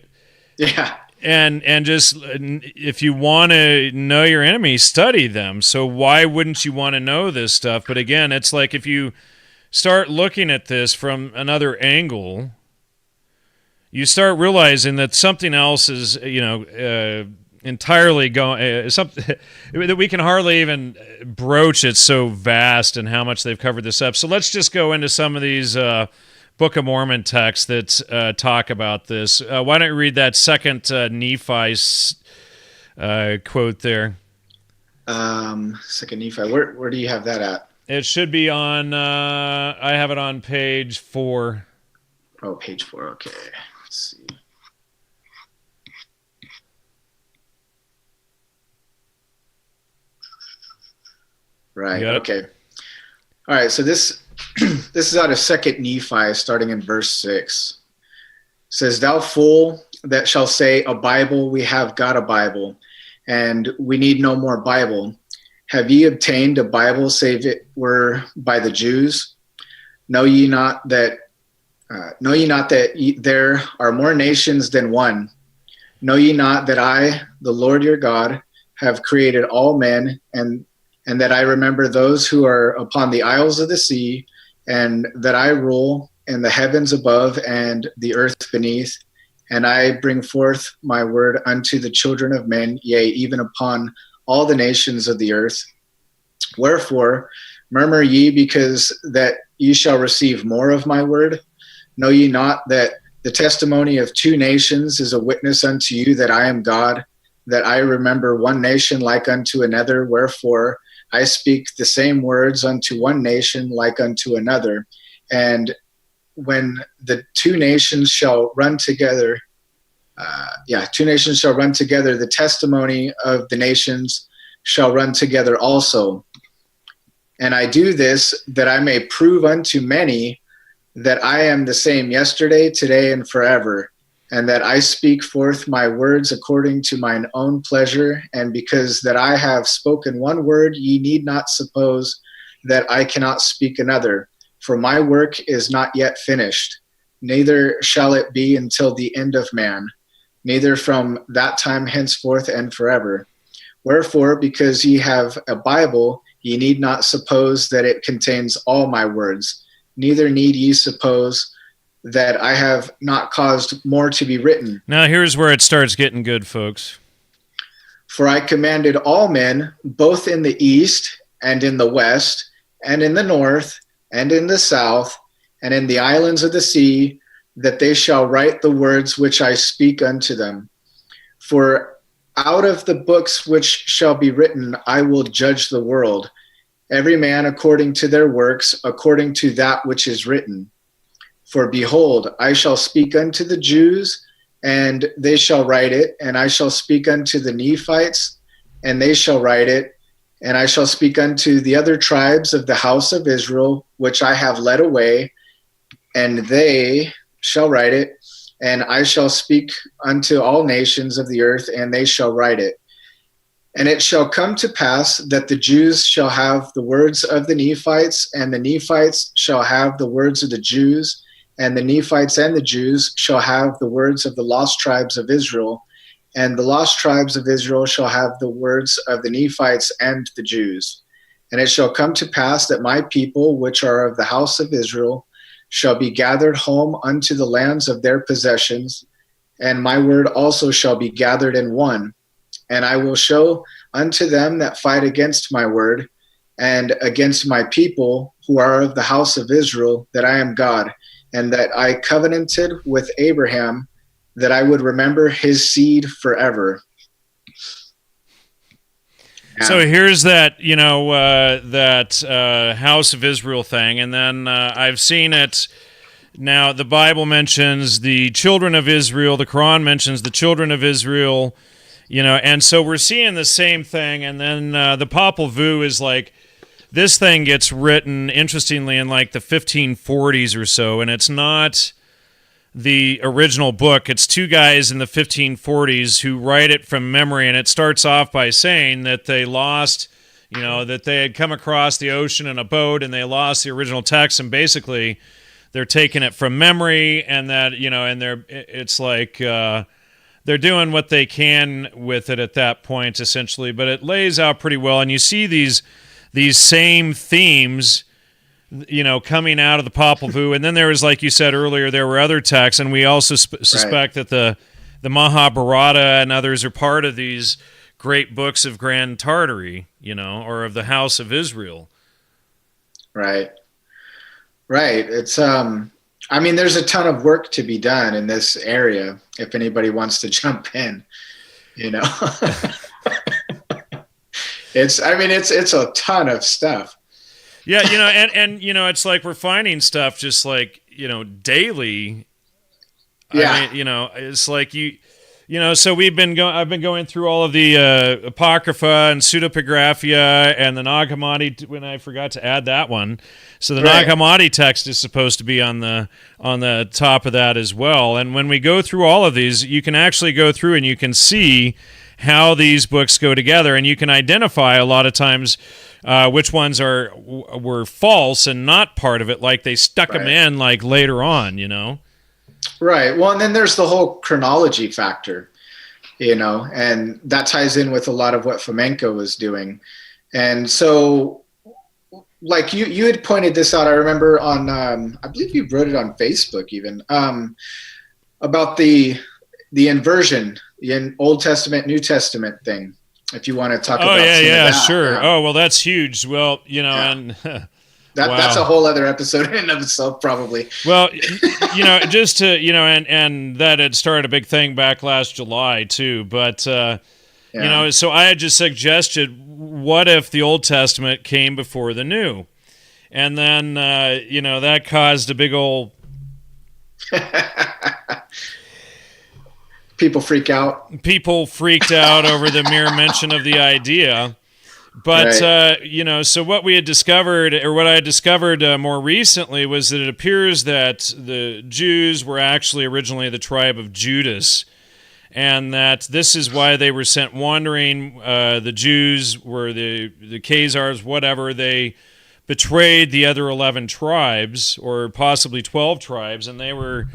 Yeah. And just, if you want to know your enemy, study them. So why wouldn't you want to know this stuff? But again, it's like, if you start looking at this from another angle, you start realizing that something else is, entirely going, something that we can hardly even broach. It's so vast and how much they've covered this up. So let's just go into some of these Book of Mormon texts that talk about this. Why don't you read that second Nephi quote there? Second Nephi. Where do you have that at? It should be on. I have it on page 4. Oh, page 4. Okay. Let's see. Right. Okay. All right. So this is out of second Nephi, starting in verse 6. It says, "Thou fool that shall say, a Bible, we have got a Bible, and we need no more Bible. Have ye obtained a Bible, save it were by the Jews? Know ye not that there are more nations than one? Know ye not that I, the Lord your God, have created all men, and that I remember those who are upon the isles of the sea, and that I rule in the heavens above and the earth beneath, and I bring forth my word unto the children of men, yea, even upon all the nations of the earth. Wherefore murmur ye, because that ye shall receive more of my word? Know ye not that the testimony of 2 nations is a witness unto you that I am God, that I remember one nation like unto another? Wherefore I speak the same words unto one nation like unto another. And when the 2 nations shall run together, 2 nations shall run together, the testimony of the nations shall run together also. And I do this that I may prove unto many that I am the same yesterday, today, and forever, and that I speak forth my words according to mine own pleasure. And because that I have spoken one word, ye need not suppose that I cannot speak another. For my work is not yet finished, neither shall it be until the end of man, neither from that time henceforth and forever. Wherefore, because ye have a Bible, ye need not suppose that it contains all my words, neither need ye suppose that I have not caused more to be written. Now here's where it starts getting good, folks. For I commanded all men, both in the east and in the west, and in the north, and in the south, and in the islands of the sea, that they shall write the words which I speak unto them. For out of the books which shall be written, I will judge the world, every man according to their works, according to that which is written. For behold, I shall speak unto the Jews, and they shall write it, and I shall speak unto the Nephites, and they shall write it, and I shall speak unto the other tribes of the house of Israel, which I have led away, and they shall write it, And I shall speak unto all nations of the earth, and they shall write it. And it shall come to pass that the Jews shall have the words of the Nephites, and the Nephites shall have the words of the Jews, and the Nephites and the Jews shall have the words of the lost tribes of Israel, and the lost tribes of Israel shall have the words of the Nephites and the Jews. And it shall come to pass that my people, which are of the house of Israel, shall be gathered home unto the lands of their possessions, and my word also shall be gathered in one. And I will show unto them that fight against my word and against my people who are of the house of Israel that I am God, and that I covenanted with Abraham that I would remember his seed forever. So here's that, that House of Israel thing, and then I've seen it. Now, the Bible mentions the children of Israel, the Quran mentions the children of Israel, and so we're seeing the same thing, and then the Popol Vuh is like, this thing gets written, interestingly, in like the 1540s or so, and it's not the original book. It's two guys in the 1540s who write it from memory, and it starts off by saying that they lost, that they had come across the ocean in a boat and they lost the original text, and basically they're taking it from memory, and that, and it's like they're doing what they can with it at that point, essentially, but it lays out pretty well, and you see these same themes coming out of the Popol Vuh. And then there was, like you said earlier, there were other texts, and we also suspect that the Mahabharata and others are part of these great books of Grand Tartary, or of the House of Israel. Right. It's, there's a ton of work to be done in this area if anybody wants to jump in, It's a ton of stuff. Yeah, and it's like we're finding stuff just like, daily. Yeah. It's like so I've been going through all of the Apocrypha and Pseudepigraphia and the Nag Hammadi, when I forgot to add that one. So the Nag Hammadi text is supposed to be on the top of that as well. And when we go through all of these, you can actually go through and you can see how these books go together, and you can identify a lot of times which ones were false and not part of it, like they stuck them in like later on, Right. Well, and then there's the whole chronology factor, and that ties in with a lot of what Fomenko was doing. And so, like you had pointed this out, I remember on, I believe you wrote it on Facebook even, about the inversion in Old Testament, New Testament thing. If you want to talk about that. Sure. Yeah. Oh, well, that's huge. Well, and that's a whole other episode in and of itself, probably. Well, just to, and that had started a big thing back last July too. But, so I had just suggested, what if the Old Testament came before the New? And then, that caused a big old... People freak out. People freaked out over the mere mention of the idea. But, so what we had discovered, or what I had discovered more recently, was that it appears that the Jews were actually originally the tribe of Judas, and that this is why they were sent wandering. The Jews were the Khazars, whatever. They betrayed the other 11 tribes, or possibly 12 tribes, and they were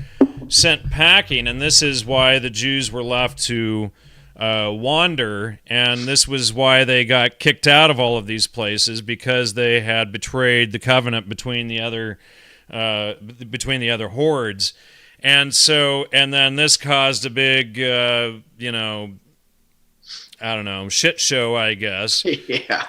sent packing, and this is why the Jews were left to wander, and this was why they got kicked out of all of these places, because they had betrayed the covenant between the other hordes. And so, and then this caused a big shit show, I guess. Yeah.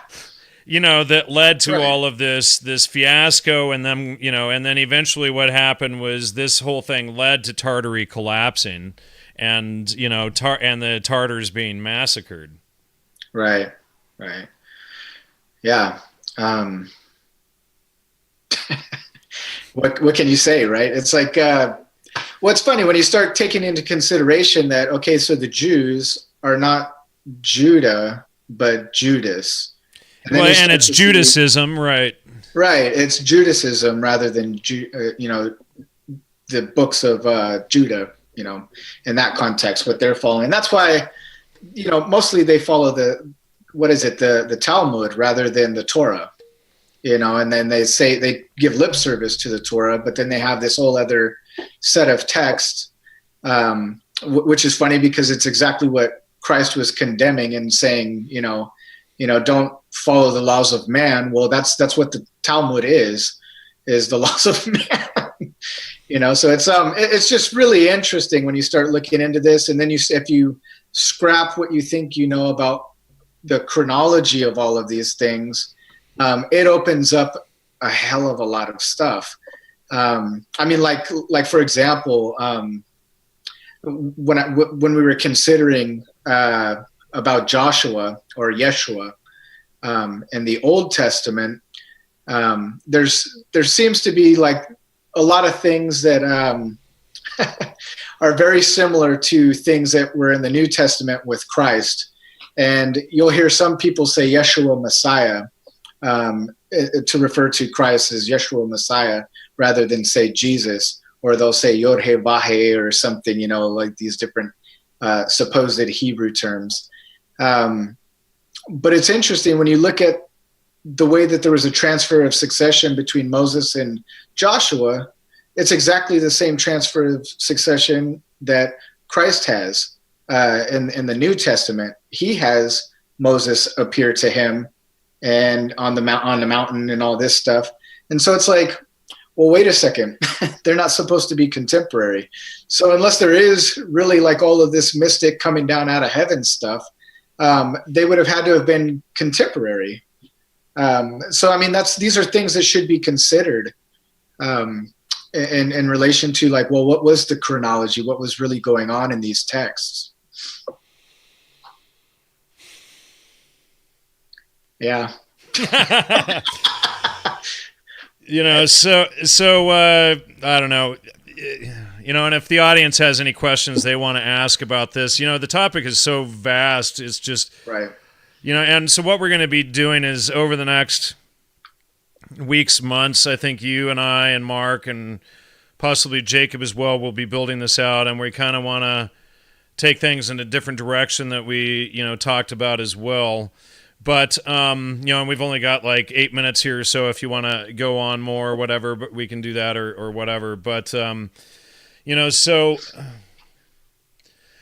That led to all of this fiasco, and then and then eventually what happened was this whole thing led to Tartary collapsing, and and the Tartars being massacred. Right. Yeah. What can you say, right? It's like, it's funny when you start taking into consideration that, okay, so the Jews are not Judah, but Judas. And it's Judaism, right? Right, it's Judaism rather than the books of Judah. in that context, what they're following. That's why, mostly they follow the Talmud rather than the Torah, and then they give lip service to the Torah, but then they have this whole other set of texts, which is funny because it's exactly what Christ was condemning and saying, don't follow the laws of man. Well, that's what the Talmud is the laws of man. So it's just really interesting when you start looking into this, and then if you scrap what you think about the chronology of all of these things, it opens up a hell of a lot of stuff. Like for example, when we were considering about Joshua or Yeshua in the Old Testament, there seems to be like a lot of things that are very similar to things that were in the New Testament with Christ. And you'll hear some people say Yeshua Messiah to refer to Christ as Yeshua Messiah rather than say Jesus, or they'll say Yod-Heh-Vah-Heh or something, like these different supposed Hebrew terms. But it's interesting when you look at the way that there was a transfer of succession between Moses and Joshua. It's exactly the same transfer of succession that Christ has in the New Testament. He has Moses appear to him and on the mountain and all this stuff. And so it's like, well, wait a second. They're not supposed to be contemporary. So unless there is really like all of this mystic coming down out of heaven stuff, they would have had to have been contemporary. So, I mean, these are things that should be considered in relation to like, well, what was the chronology? What was really going on in these texts? Yeah. So I don't know, and if the audience has any questions they want to ask about this, the topic is so vast. It's just, right. And so what we're going to be doing is over the next weeks, months, I think you and I and Mark and possibly Jacob as well will be building this out, and we kind of want to take things in a different direction that we, talked about as well. But, and we've only got like 8 minutes here or so if you want to go on more or whatever, but we can do that or whatever. But, so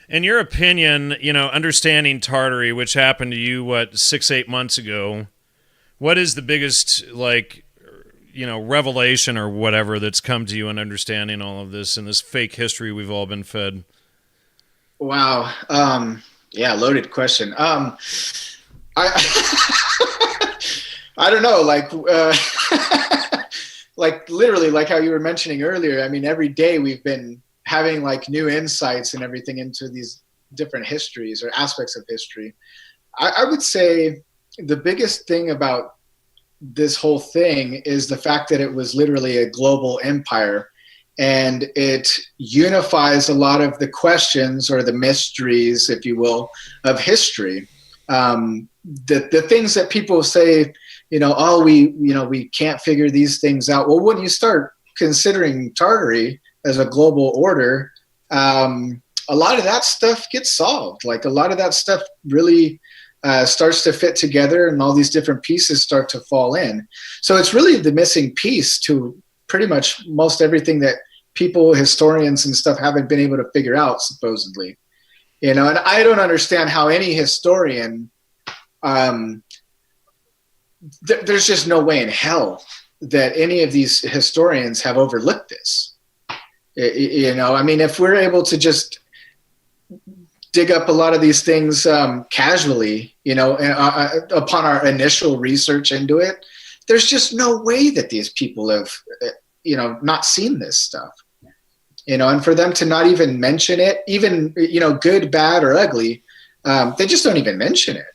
in your opinion, understanding Tartary, which happened to you, 6-8 months ago, what is the biggest, revelation or whatever that's come to you in understanding all of this and this fake history we've all been fed? Wow. Yeah, loaded question. I don't know, like literally like how you were mentioning earlier. I mean, every day we've been having like new insights and everything into these different histories or aspects of history. I would say the biggest thing about this whole thing is the fact that it was literally a global empire, and it unifies a lot of the questions or the mysteries, if you will, of history. The things that people say, we can't figure these things out. Well, when you start considering Tartary as a global order, a lot of that stuff gets solved. Like a lot of that stuff really starts to fit together, and all these different pieces start to fall in. So it's really the missing piece to pretty much most everything that people, historians and stuff, haven't been able to figure out, supposedly. And I don't understand how any historian, there's just no way in hell that any of these historians have overlooked this. I mean, if we're able to just dig up a lot of these things casually, upon our initial research into it, there's just no way that these people have, not seen this stuff. And for them to not even mention it, even, good, bad, or ugly, they just don't even mention it.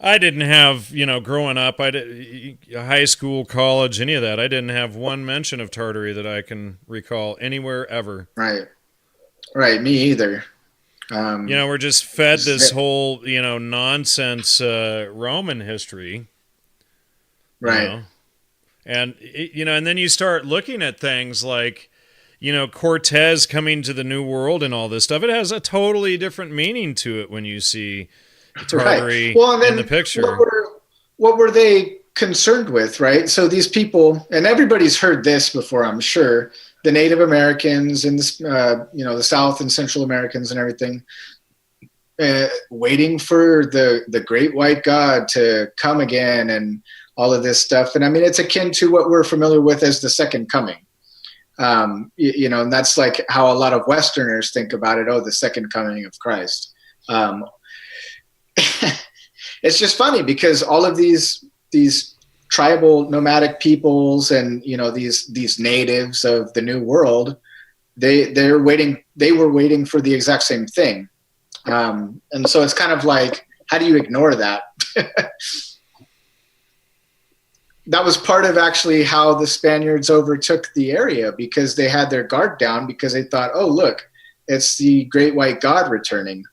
I didn't have, growing up, high school, college, any of that, I didn't have one mention of Tartary that I can recall anywhere ever. Right. Right. Me either. We're just fed this whole, nonsense Roman history. Right. And, and then you start looking at things like, Cortez coming to the New World and all this stuff. It has a totally different meaning to it when you see Tartary in the picture. What were they concerned with, right? So these people, and everybody's heard this before, I'm sure, the Native Americans and the South and Central Americans and everything, waiting for the great white God to come again and all of this stuff. And I mean, it's akin to what we're familiar with as the second coming. And that's like how a lot of Westerners think about it. Oh, the second coming of Christ. It's just funny because all of these tribal nomadic peoples and these natives of the New World, they were waiting for the exact same thing, and so it's kind of like, how do you ignore that? That was part of actually how the Spaniards overtook the area, because they had their guard down because they thought, oh look, it's the great white God returning,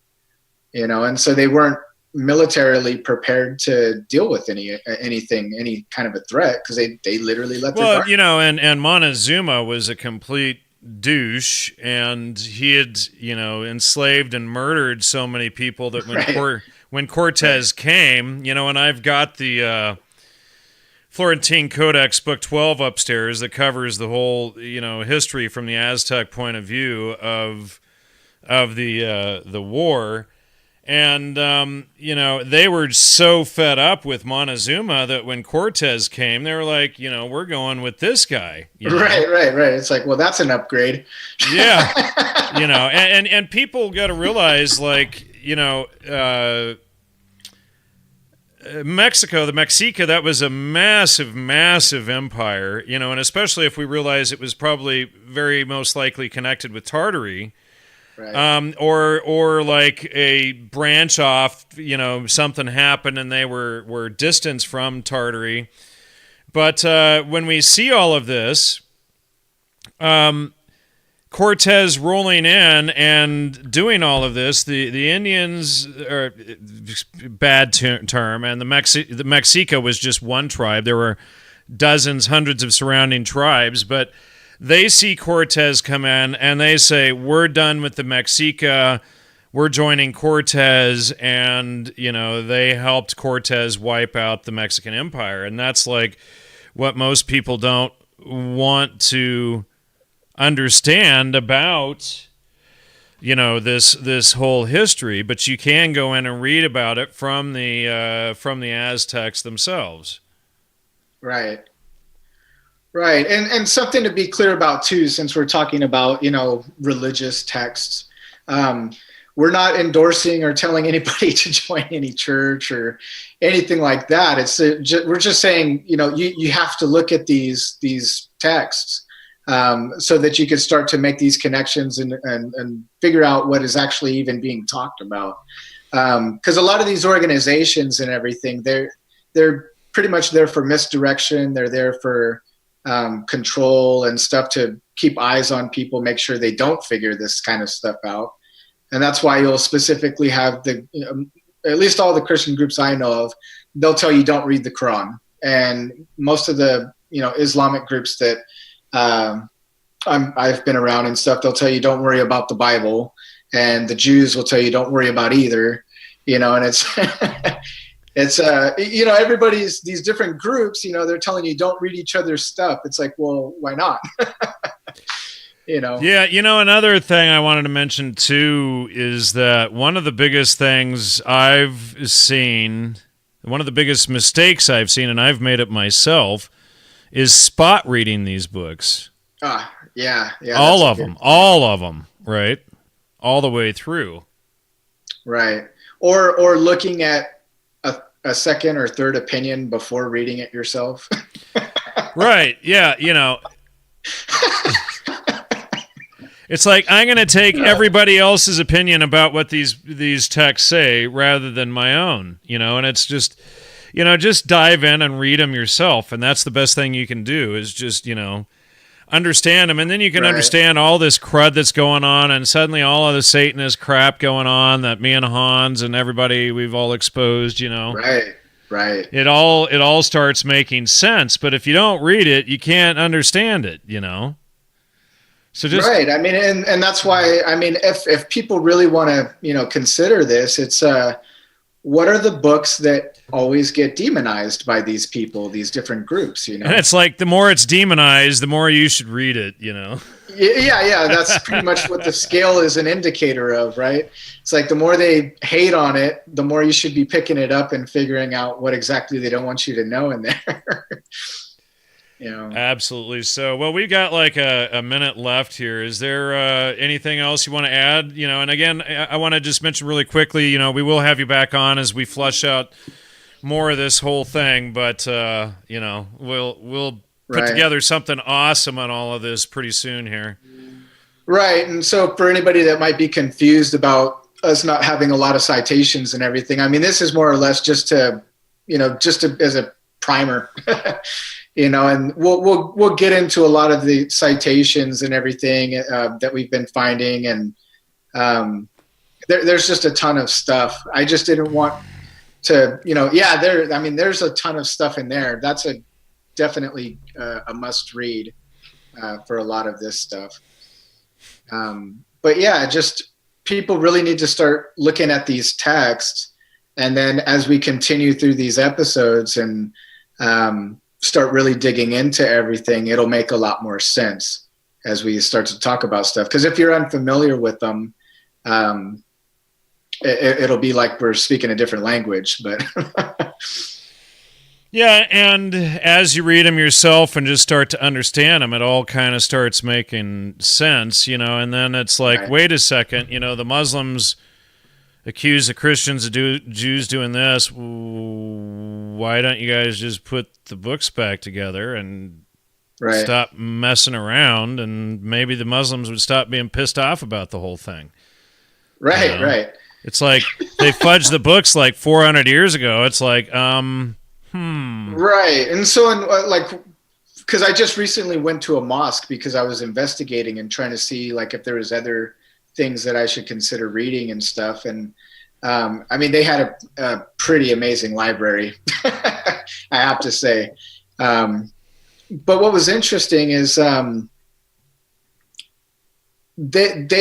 and so they weren't militarily prepared to deal with anything, any kind of a threat, because they literally let their guard down. And Montezuma was a complete douche, and he had enslaved and murdered so many people that when Cortez came, and I've got the Florentine Codex Book 12 upstairs that covers the whole history from the Aztec point of view of the war. And, they were so fed up with Montezuma that when Cortez came, they were like, we're going with this guy. Right. It's like, well, that's an upgrade. Yeah. And people got to realize, Mexico, the Mexica, that was a massive, massive empire, and especially if we realize it was probably very most likely connected with Tartary. Right. Or like a branch off, something happened and they were distanced from Tartary. But when we see all of this, Cortez rolling in and doing all of this, the Indians, are bad term, and the Mexica was just one tribe. There were dozens, hundreds of surrounding tribes, but they see Cortez come in and they say, we're done with the Mexica, we're joining Cortez, and, they helped Cortez wipe out the Mexican Empire. And that's like what most people don't want to understand about, this whole history, but you can go in and read about it from the Aztecs themselves. Right. Right. And something to be clear about too, since we're talking about, religious texts, we're not endorsing or telling anybody to join any church or anything like that. We're just saying, you have to look at these texts so that you can start to make these connections and figure out what is actually even being talked about. Because a lot of these organizations and everything, they're pretty much there for misdirection. They're there for control and stuff, to keep eyes on people, make sure they don't figure this kind of stuff out. And that's why you'll specifically have at least all the Christian groups I know of, they'll tell you don't read the Quran. And most of the Islamic groups that I've been around and stuff, they'll tell you don't worry about the Bible, and the Jews will tell you don't worry about either. And it's it's everybody's, these different groups, they're telling you don't read each other's stuff. It's like, well, why not? Yeah, another thing I wanted to mention too is that one of the biggest things I've seen, one of the biggest mistakes I've seen, and I've made it myself, is spot reading these books. Yeah. All of them, right? All the way through. Right. Or looking at a second or third opinion before reading it yourself. Right. Yeah. It's like, I'm going to take everybody else's opinion about what these texts say rather than my own, and it's just, just dive in and read them yourself. And that's the best thing you can do, is just, understand them. And then you can understand all this crud that's going on, and suddenly all of the Satanist crap going on that me and Hans and everybody, we've all exposed, Right. It all starts making sense. But if you don't read it, you can't understand it, So just right. I mean, and that's why, I mean, if people really want to, consider this, it's, what are the books that always get demonized by these people, these different groups, And it's like, the more it's demonized, the more you should read it, Yeah. That's pretty much what the scale is an indicator of, right? It's like the more they hate on it, the more you should be picking it up and figuring out what exactly they don't want you to know in there. Absolutely. So, well, we've got like a minute left here. Is there anything else you want to add? And again, I want to just mention really quickly, we will have you back on as we flush out more of this whole thing, but we'll put together something awesome on all of this pretty soon here. Right. And so for anybody that might be confused about us not having a lot of citations and everything, I mean, this is more or less just to as a primer. And we'll get into a lot of the citations and everything that we've been finding, and there's just a ton of stuff. I just didn't want to, there's a ton of stuff in there. That's definitely a must read for a lot of this stuff. But yeah, just people really need to start looking at these texts, and then as we continue through these episodes and start really digging into everything, it'll make a lot more sense as we start to talk about stuff. Because if you're unfamiliar with them, it'll be like we're speaking a different language. But yeah, and as you read them yourself and just start to understand them, it all kind of starts making sense, and then it's like, wait a second, the Muslims accuse the Christians of Jews doing this. Why don't you guys just put the books back together and stop messing around, and maybe the Muslims would stop being pissed off about the whole thing. Right. It's like they fudged the books like 400 years ago. It's like, Right. And so, because I just recently went to a mosque because I was investigating and trying to see, like, if there was other things that I should consider reading and stuff. And they had a pretty amazing library, I have to say. But what was interesting is they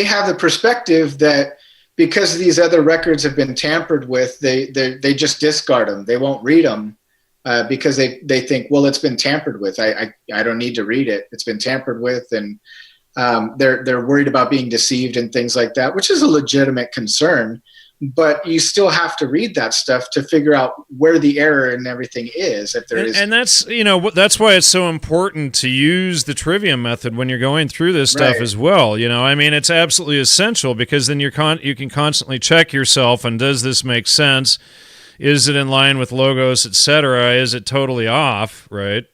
have the perspective that because these other records have been tampered with, they just discard them. They won't read them because they think, well, it's been tampered with. I don't need to read it. It's been tampered with, and they're worried about being deceived and things like that, which is a legitimate concern. But you still have to read that stuff to figure out where the error and everything is. If there is, and that's that's why it's so important to use the trivia method when you're going through this stuff as well. It's absolutely essential, because then you can constantly check yourself, and does this make sense? Is it in line with logos, etc.? Is it totally off? Right.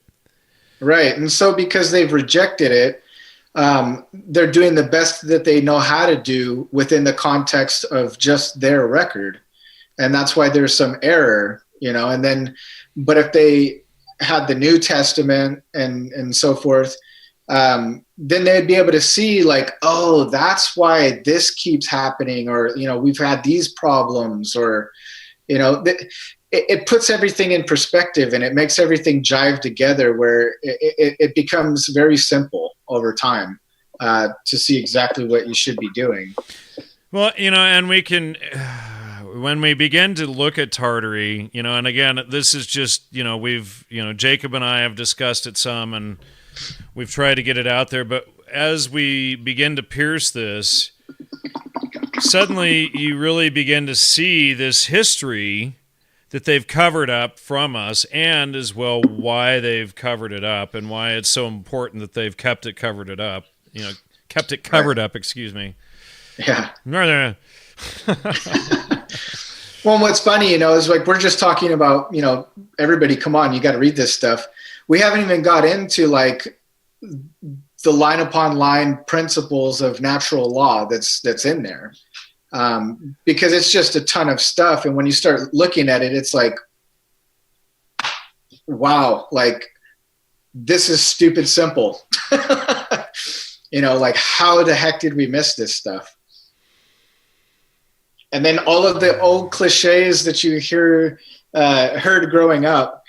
And so because they've rejected it, they're doing the best that they know how to do within the context of just their record. And that's why there's some error, and then, but if they had the New Testament and so forth, then they'd be able to see, like, oh, that's why this keeps happening, or, we've had these problems, or, it puts everything in perspective, and it makes everything jive together, where it becomes very simple over time to see exactly what you should be doing. Well, and we can, when we begin to look at Tartary, and again, this is just, Jacob and I have discussed it some, and we've tried to get it out there, but as we begin to pierce this, suddenly you really begin to see this history that they've covered up from us, and as well why they've covered it up, and why it's so important that they've kept it covered up. Excuse me. Yeah. Well, what's funny, is like, we're just talking about, everybody, come on, you got to read this stuff. We haven't even got into, like, the line upon line principles of natural law that's in there. Because it's just a ton of stuff. And when you start looking at it, it's like, wow, like, this is stupid simple. Like, how the heck did we miss this stuff? And then all of the old cliches that you heard growing up,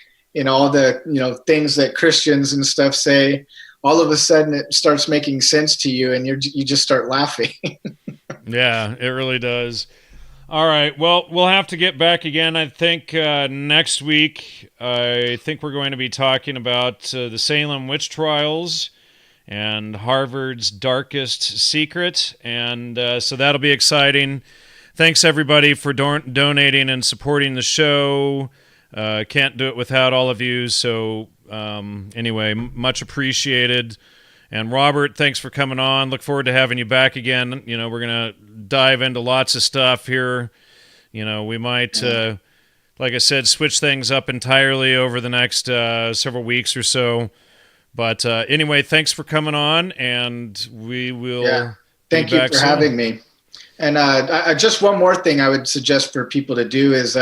all the, things that Christians and stuff say. all of a sudden it starts making sense to you, and you just start laughing. Yeah, it really does. All right. Well, we'll have to get back again. I think next week. I think we're going to be talking about the Salem witch trials and Harvard's darkest secret, and so that'll be exciting. Thanks everybody for donating and supporting the show. Can't do it without all of you. So anyway, much appreciated. And Robert, thanks for coming on. Look forward to having you back again. You know, we're going to dive into lots of stuff here. You know, we might, like I said, switch things up entirely over the next several weeks or so. But anyway, thanks for coming on, and we will Thank you for having me. And just one more thing I would suggest for people to do is,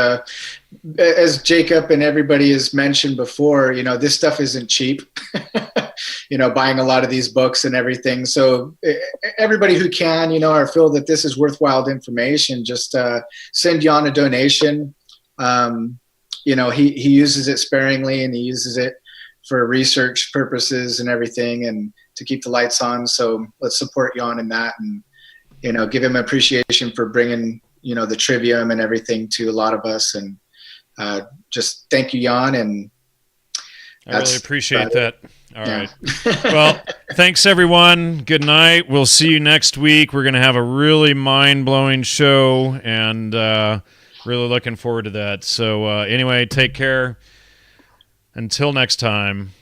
as Jacob and everybody has mentioned before, you know, this stuff isn't cheap. You know, buying a lot of these books and everything. So everybody who can, you know, or feel that this is worthwhile information, just send Jan a donation. You know, he uses it sparingly, and he uses it for research purposes and everything, and to keep the lights on. So let's support Jan in that, and, you know, give him appreciation for bringing, you know, the trivium and everything to a lot of us. And just thank you, Jan. And I really appreciate that. All right. Well, thanks everyone. Good night. We'll see you next week. We're going to have a really mind-blowing show, and really looking forward to that. So anyway, take care. Until next time.